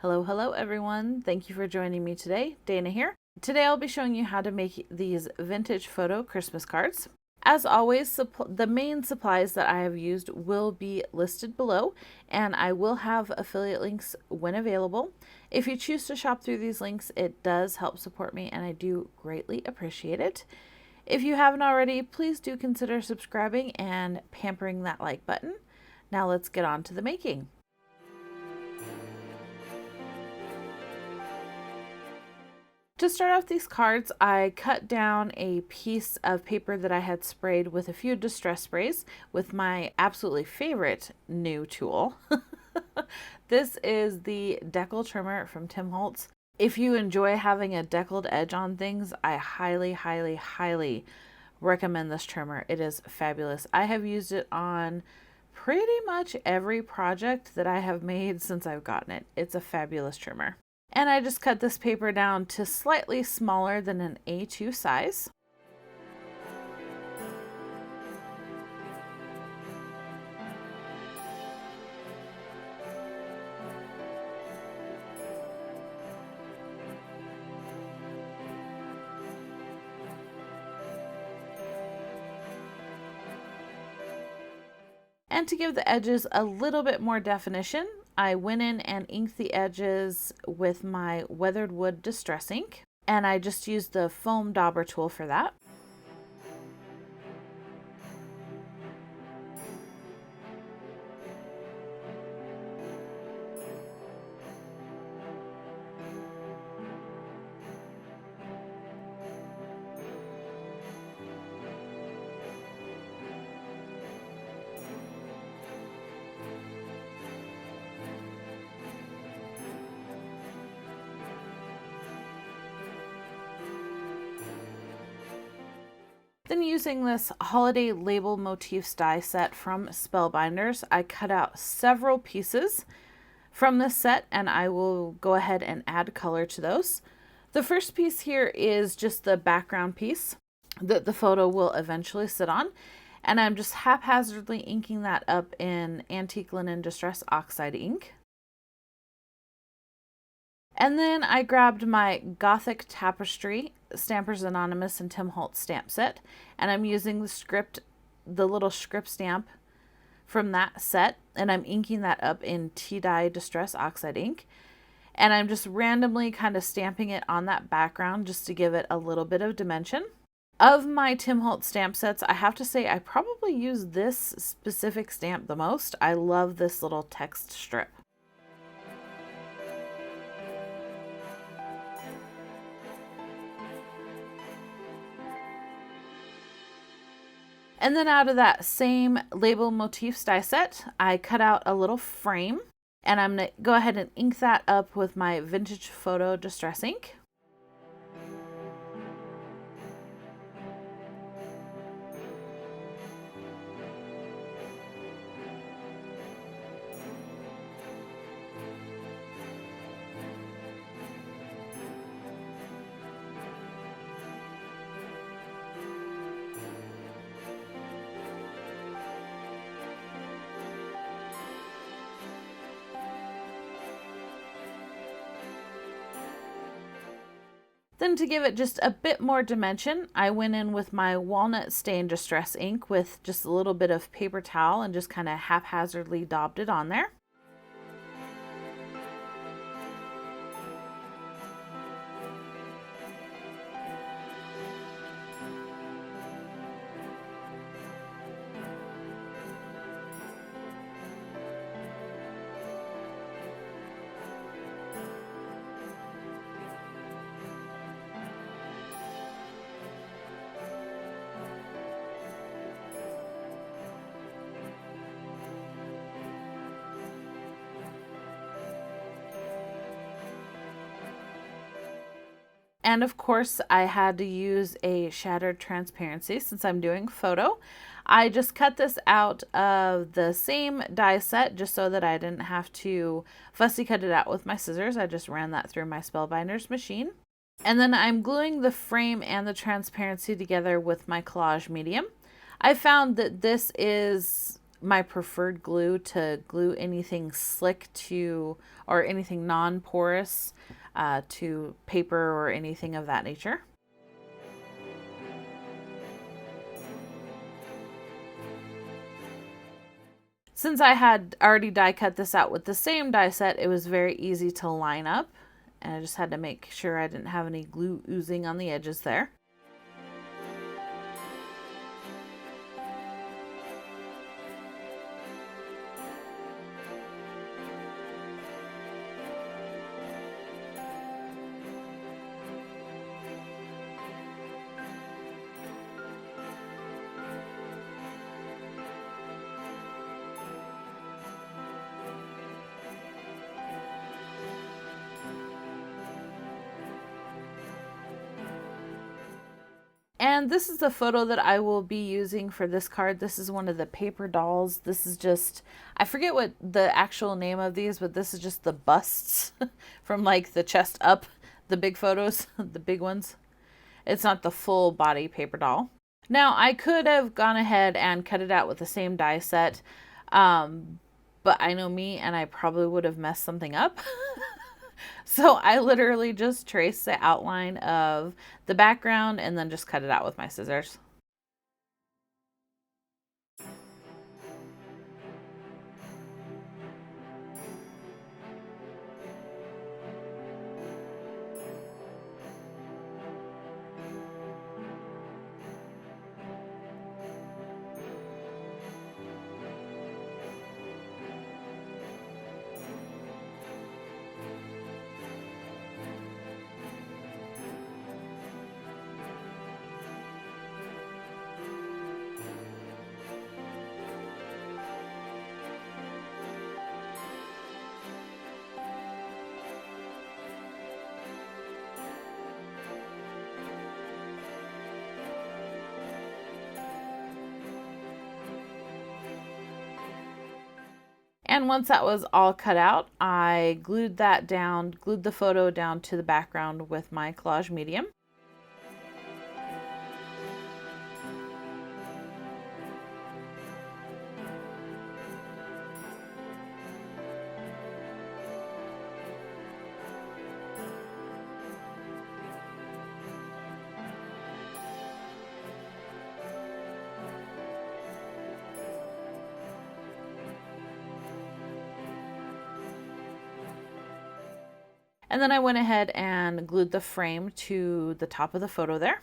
Hello everyone. Thank you for joining me today. Dana here. Today I'll be showing you how to make these vintage photo Christmas cards. As always, the main supplies that I have used will be listed below, and I will have affiliate links when available. If you choose to shop through these links, it does help support me, and I do greatly appreciate it. If you haven't already, please do consider subscribing and pampering that like button. Now let's get on to the making. To start off these cards, I cut down a piece of paper that I had sprayed with a few distress sprays with my absolutely favorite new tool. This is the decal trimmer from Tim Holtz. If you enjoy having a deckled edge on things, I highly recommend this trimmer. It is fabulous. I have used it on pretty much every project that I have made since I've gotten it. It's a fabulous trimmer. And I just cut this paper down to slightly smaller than an A2 size. And to give the edges a little bit more definition, I went in and inked the edges with my weathered wood distress ink, and I just used the foam dauber tool for that. Then using this holiday label motifs die set from Spellbinders, I cut out several pieces from this set, and I will go ahead and add color to those. The first piece here is just the background piece that the photo will eventually sit on, and I'm just haphazardly inking that up in antique linen distress oxide ink. And then I grabbed my Gothic Tapestry Stampers Anonymous and Tim Holtz stamp set, and I'm using the little script stamp from that set, and I'm inking that up in tea-dye distress oxide ink, and I'm just randomly kind of stamping it on that background just to give it a little bit of dimension. Of my Tim Holtz stamp sets, I have to say I probably use this specific stamp the most. I love this little text strip. And then out of that same label motifs die set, I cut out a little frame, and I'm going to go ahead and ink that up with my vintage photo distress ink. Then to give it just a bit more dimension, I went in with my walnut stain distress ink with just a little bit of paper towel and just kind of haphazardly daubed it on there. And of course, I had to use a shattered transparency since I'm doing photo. I just cut this out of the same die set just so that I didn't have to fussy cut it out with my scissors. I just ran that through my Spellbinders machine. And then I'm gluing the frame and the transparency together with my collage medium. I found that this is my preferred glue to glue anything slick to, or anything non-porous to paper or anything of that nature. Since I had already die cut this out with the same die set, it was very easy to line up, and I just had to make sure I didn't have any glue oozing on the edges there. And this is the photo that I will be using for this card. This is one of the Paperdolls. This is just, I forget what the actual name of these, but this is just the busts from like the chest up, the big photos, the big ones. It's not the full body paper doll. Now I could have gone ahead and cut it out with the same die set, but I know me and I probably would have messed something up. So I literally just traced the outline of the background and then just cut it out with my scissors. And once that was all cut out, I glued the photo down to the background with my collage medium. And then I went ahead and glued the frame to the top of the photo there.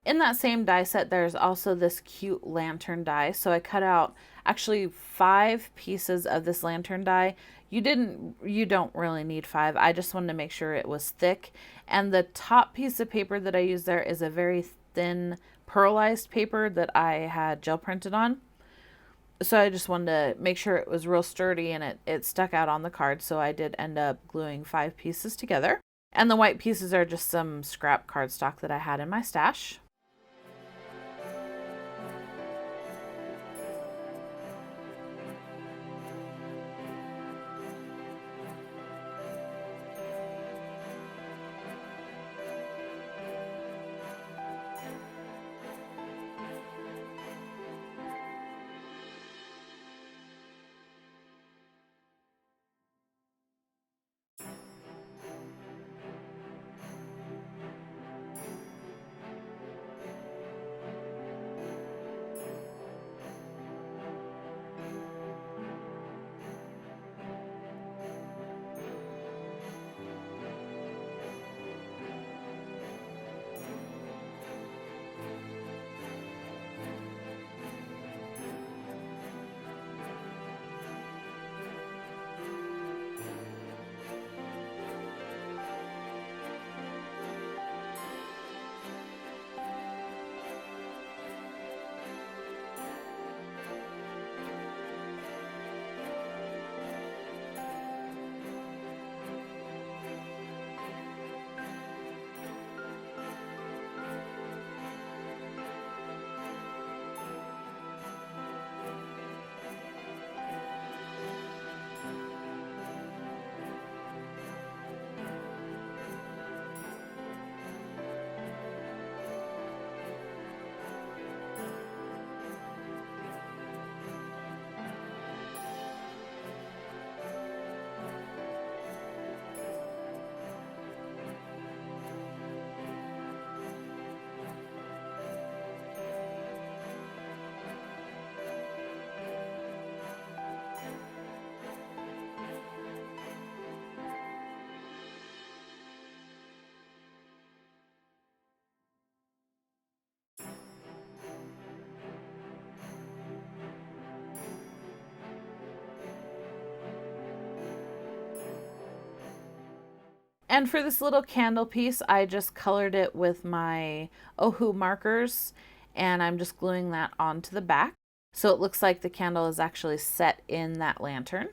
In that same die set, there's also this cute lantern die. So I cut out actually 5 pieces of this lantern die. You don't really need 5. I just wanted to make sure it was thick. And the top piece of paper that I used there is a very thin pearlized paper that I had gel printed on. So I just wanted to make sure it was real sturdy and it stuck out on the card. So I did end up gluing 5 pieces together. And the white pieces are just some scrap cardstock that I had in my stash. And for this little candle piece, I just colored it with my Ohu markers, and I'm just gluing that onto the back. So it looks like the candle is actually set in that lantern.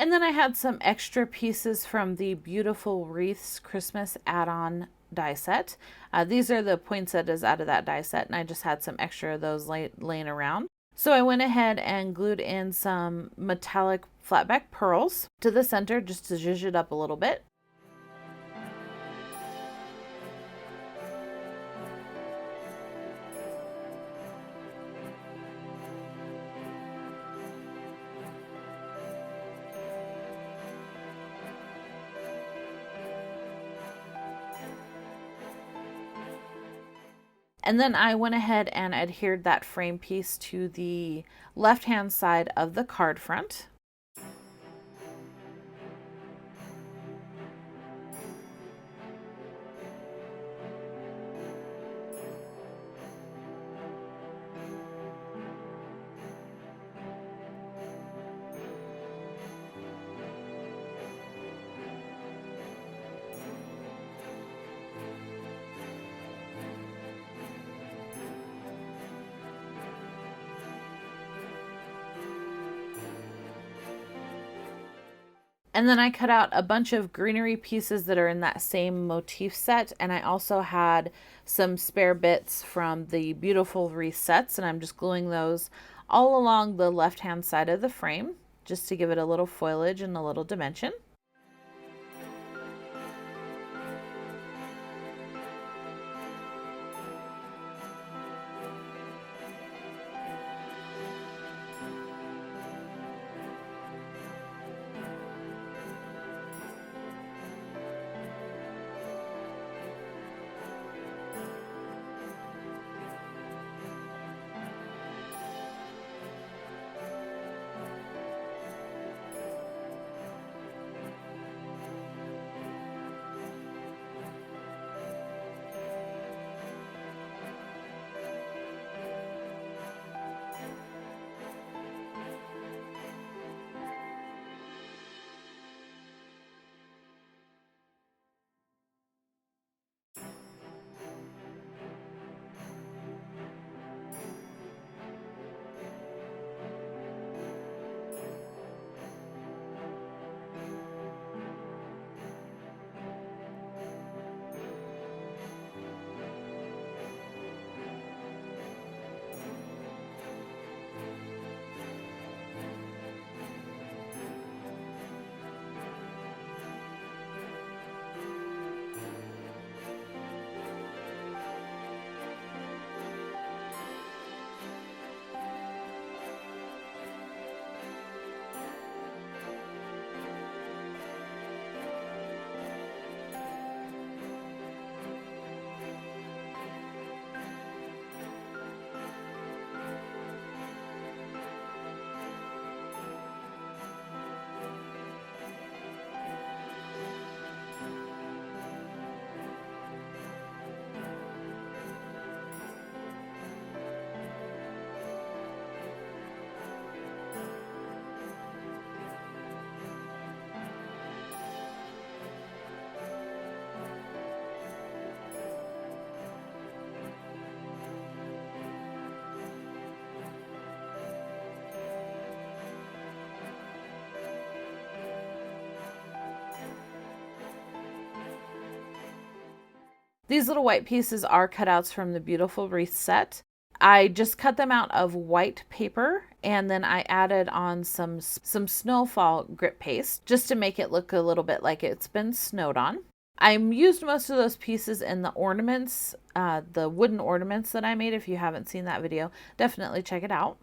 And then I had some extra pieces from the Beautiful Wreaths Christmas add-on die set. These are the poinsettias out of that die set, and I just had some extra of those laying around. So I went ahead and glued in some metallic flatback pearls to the center just to zhuzh it up a little bit. And then I went ahead and adhered that frame piece to the left-hand side of the card front. And then I cut out a bunch of greenery pieces that are in that same motif set. And I also had some spare bits from the Beautiful Wreath sets, and I'm just gluing those all along the left-hand side of the frame, just to give it a little foliage and a little dimension. These little white pieces are cutouts from the Beautiful Wreath set. I just cut them out of white paper, and then I added on some snowfall grip paste just to make it look a little bit like it's been snowed on. I used most of those pieces in the ornaments, the wooden ornaments that I made. If you haven't seen that video, definitely check it out.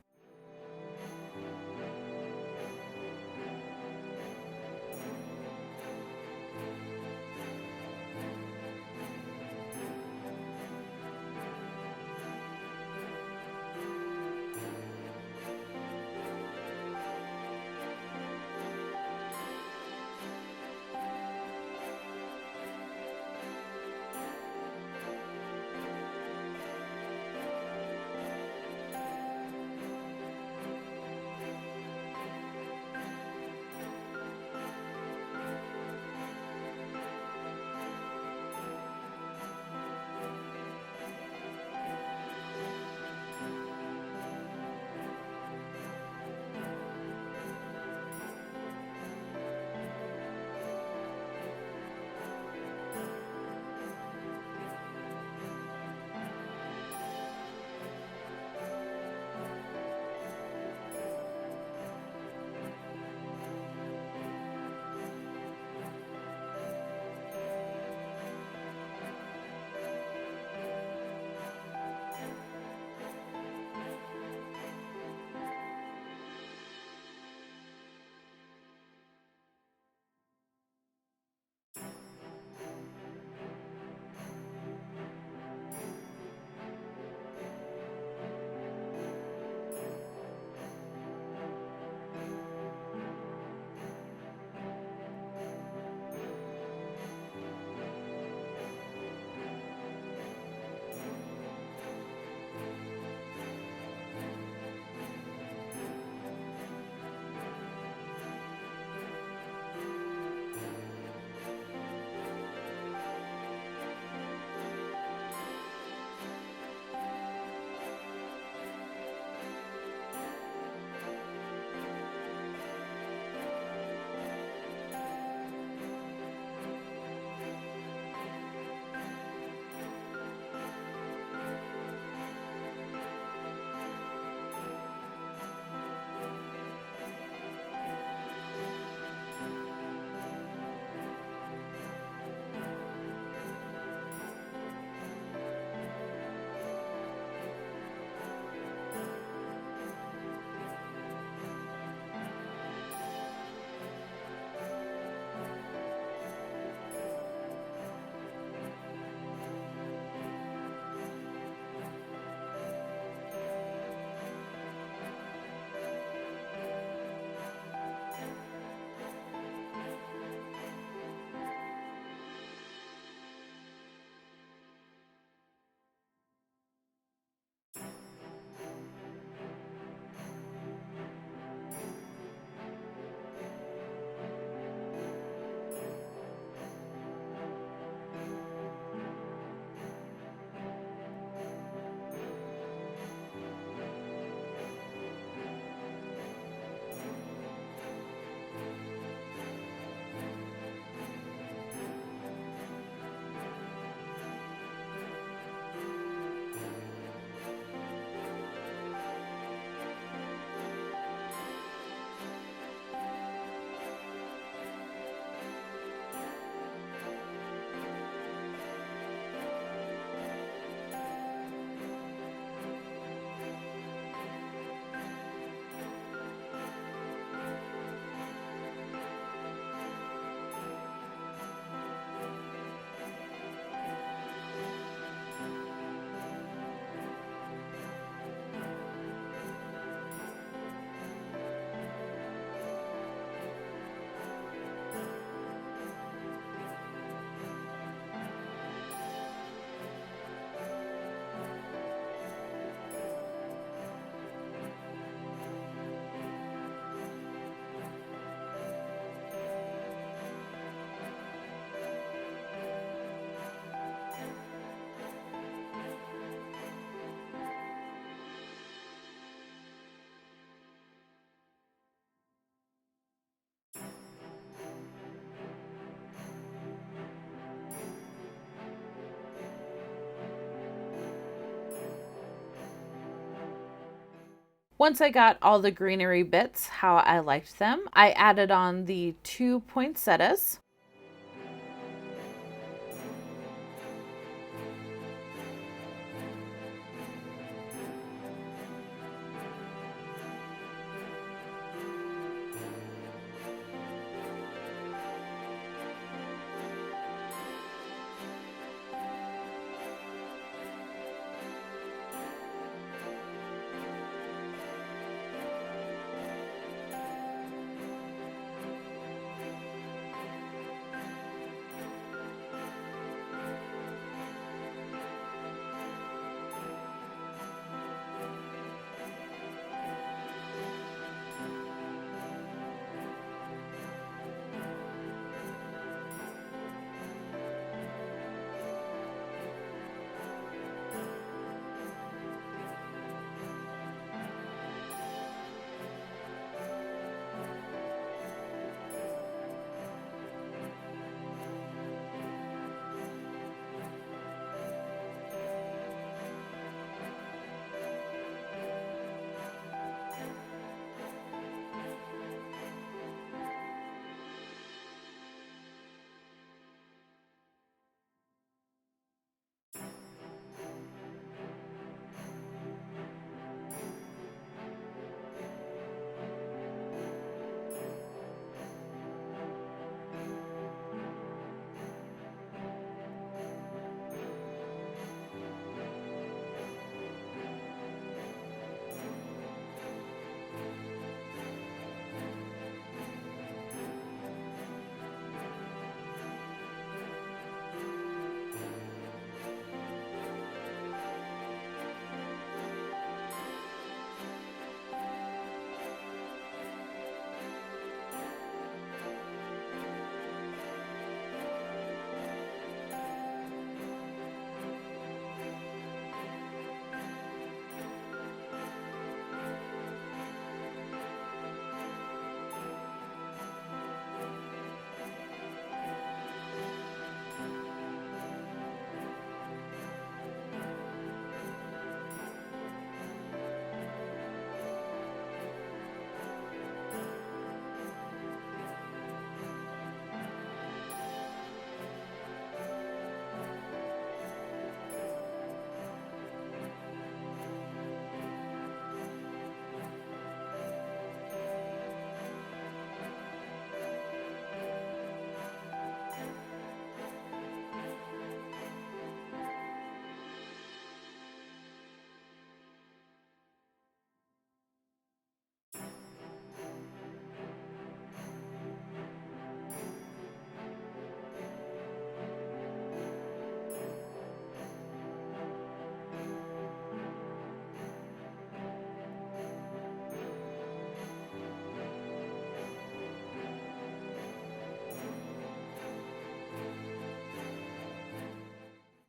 Once I got all the greenery bits how I liked them, I added on the 2 poinsettias.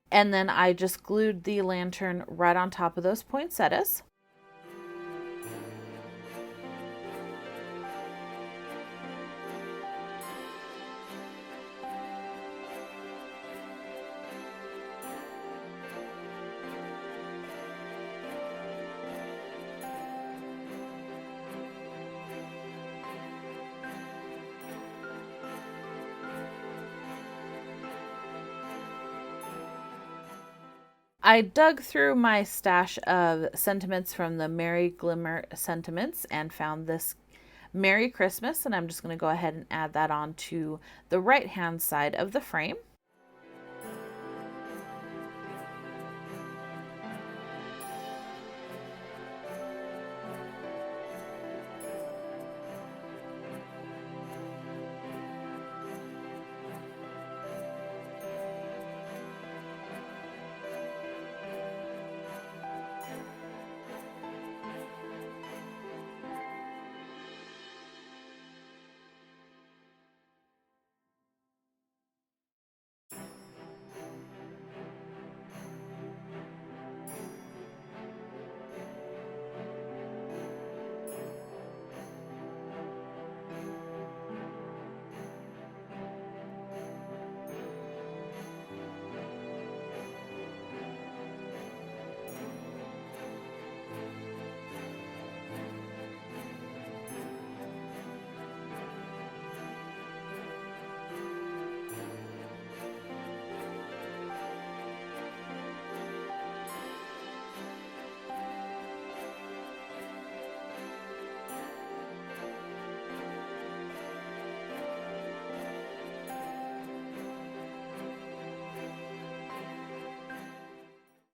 And then I just glued the lantern right on top of those poinsettias. I dug through my stash of sentiments from the Merry Glimmer sentiments and found this Merry Christmas, and I'm just going to go ahead and add that on to the right hand side of the frame.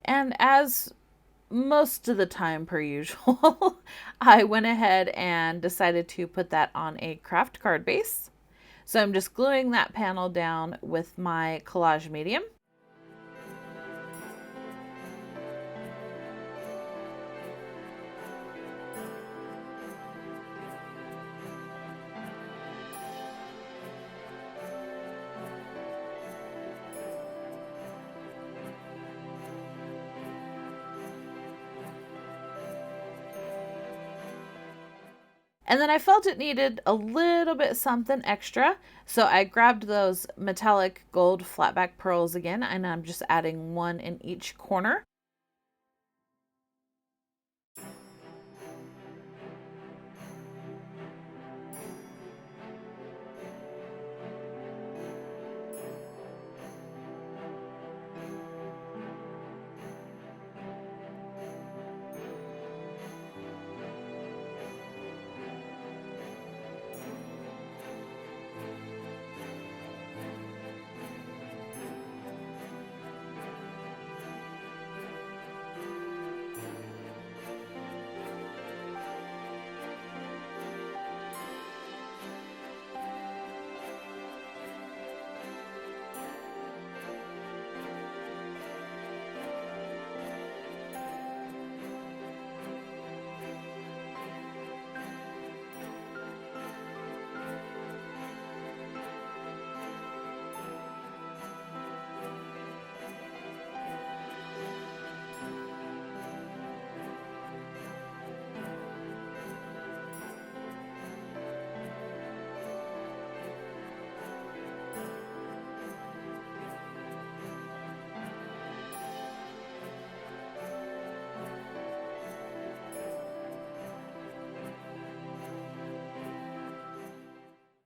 And as most of the time per usual, I went ahead and decided to put that on a craft card base. So I'm just gluing that panel down with my collage medium. And then I felt it needed a little bit something extra. So I grabbed those metallic gold flatback pearls again, and I'm just adding one in each corner.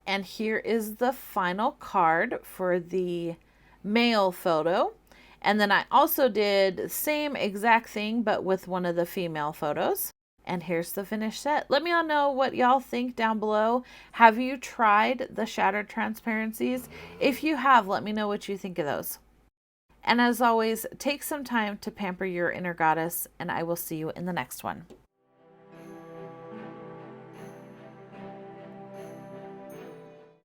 And here is the final card for the male photo. And then I also did the same exact thing, but with one of the female photos. And here's the finished set. Let me all know what y'all think down below. Have you tried the shattered transparencies? If you have, let me know what you think of those. And as always, take some time to pamper your inner goddess, and I will see you in the next one.